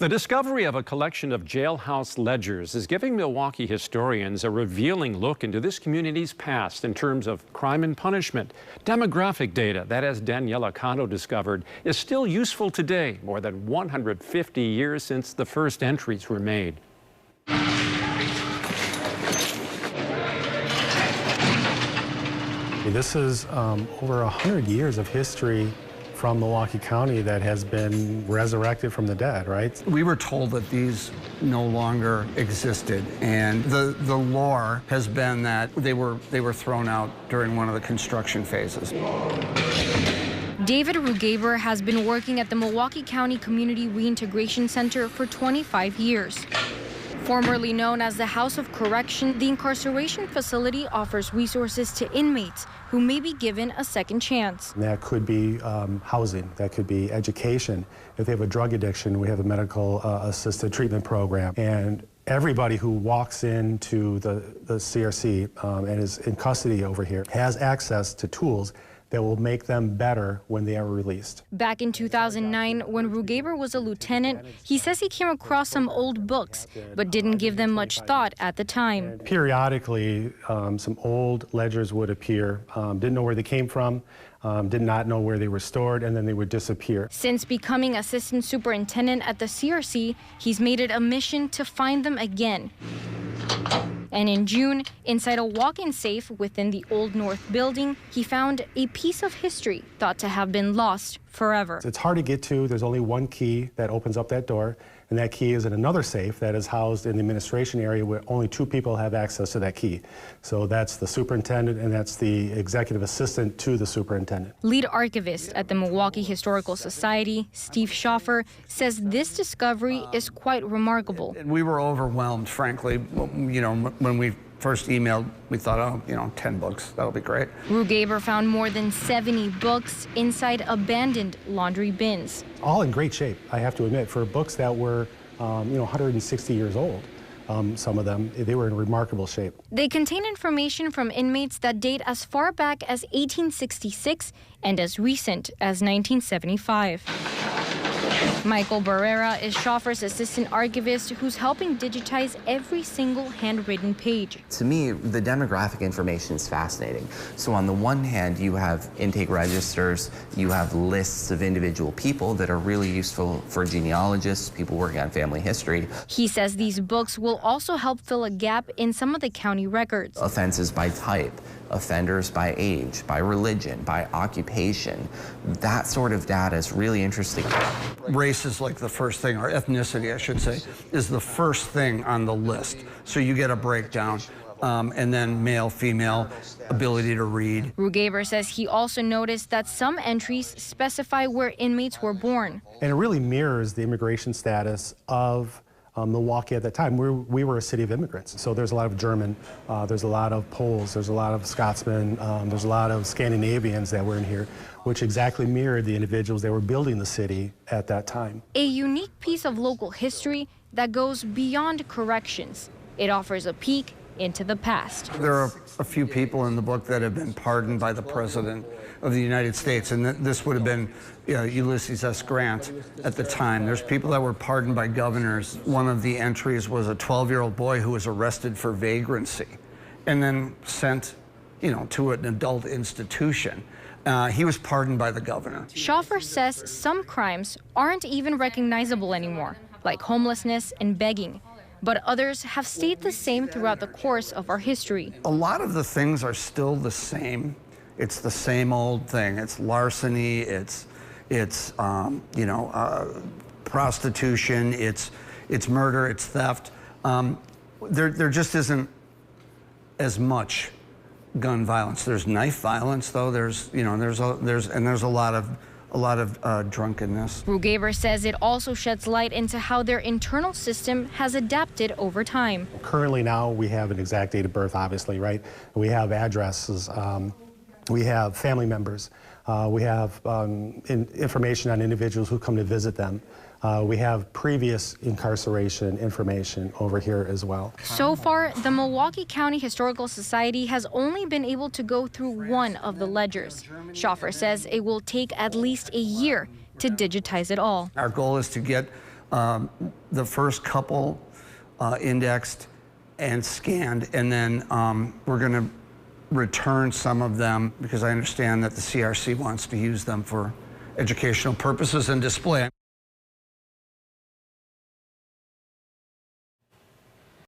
The discovery of a collection of jailhouse ledgers is giving Milwaukee historians a revealing look into this community's past in terms of crime and punishment. Demographic data that, as Daniela Cano discovered, is still useful today, more than 150 years since the first entries were made. This is over 100 years of history from Milwaukee County that has been resurrected from the dead, right? We were told that these no longer existed, and the lore has been that they were thrown out during one of the construction phases. David Rugaber has been working at the Milwaukee County Community Reintegration Center for 25 years. Formerly known as the House of Correction, the incarceration facility offers resources to inmates who may be given a second chance. That could be housing, that could be education. If they have a drug addiction, we have a medical assisted treatment program. And everybody who walks into the CRC and is in custody over here has access to tools that will make them better when they are released. Back in 2009, when Rugaber was a lieutenant, he says he came across some old books, but didn't give them much thought at the time. Periodically, some old ledgers would appear, didn't know where they came from, did not know where they were stored, and then they would disappear. Since becoming assistant superintendent at the CRC, he's made it a mission to find them again. And in June, inside a walk-in safe within the Old North building, he found a piece of history thought to have been lost forever. It's hard to get to. There's only one key that opens up that door, and that key is in another safe that is housed in the administration area where only two people have access to that key. So that's the superintendent and that's the executive assistant to the superintendent. Lead archivist at the Milwaukee Historical Society, Steve Schoffer, says this discovery is quite remarkable. We were overwhelmed, frankly. You know, when we first emailed, we thought, oh, 10 books, that'll be great. Rugaber found more than 70 books inside abandoned laundry bins. All in great shape, I have to admit, for books that were, 160 years old. Some of them, they were in remarkable shape. They contain information from inmates that date as far back as 1866 and as recent as 1975. Michael Barrera is Schoffer's assistant archivist who's helping digitize every single handwritten page. To me, the demographic information is fascinating. So on the one hand, you have intake registers, you have lists of individual people that are really useful for genealogists, people working on family history. He says these books will also help fill a gap in some of the county records. Offenses by type, offenders by age, by religion, by occupation. That sort of data is really interesting. Race is like the first thing, or ethnicity, I should say, is the first thing on the list. So you get a breakdown, and then male, female, ability to read. Rugaber says he also noticed that some entries specify where inmates were born. And it really mirrors the immigration status of Milwaukee at that time. We were a city of immigrants, so there's a lot of German, there's a lot of Poles, there's a lot of Scotsmen, there's a lot of Scandinavians that were in here, which exactly mirrored the individuals that were building the city at that time. A unique piece of local history that goes beyond corrections. It offers a peek into the past. There are a few people in the book that have been pardoned by the President of the United States, and this would have been Ulysses S. Grant at the time. There's people that were pardoned by governors. One of the entries was a 12-year-old boy who was arrested for vagrancy and then sent, to an adult institution. He was pardoned by the governor. Schoffer says some crimes aren't even recognizable anymore, like homelessness and begging. But others have stayed the same throughout the course of our history. A lot of the things are still the same. It's the same old thing. It's larceny, it's prostitution, it's murder, it's theft. There just isn't as much gun violence. There's knife violence, though. There's a lot of drunkenness. Rugaber says it also sheds light into how their internal system has adapted over time. Currently now we have an exact date of birth, obviously, right? We have addresses, we have family members, we have information on individuals who come to visit them. We have previous incarceration information over here as well. So far, the Milwaukee County Historical Society has only been able to go through one of the ledgers. Schoffer says it will take at least a year to digitize it all. Our goal is to get the first couple indexed and scanned, and then we're going to return some of them because I understand that the CRC wants to use them for educational purposes and display.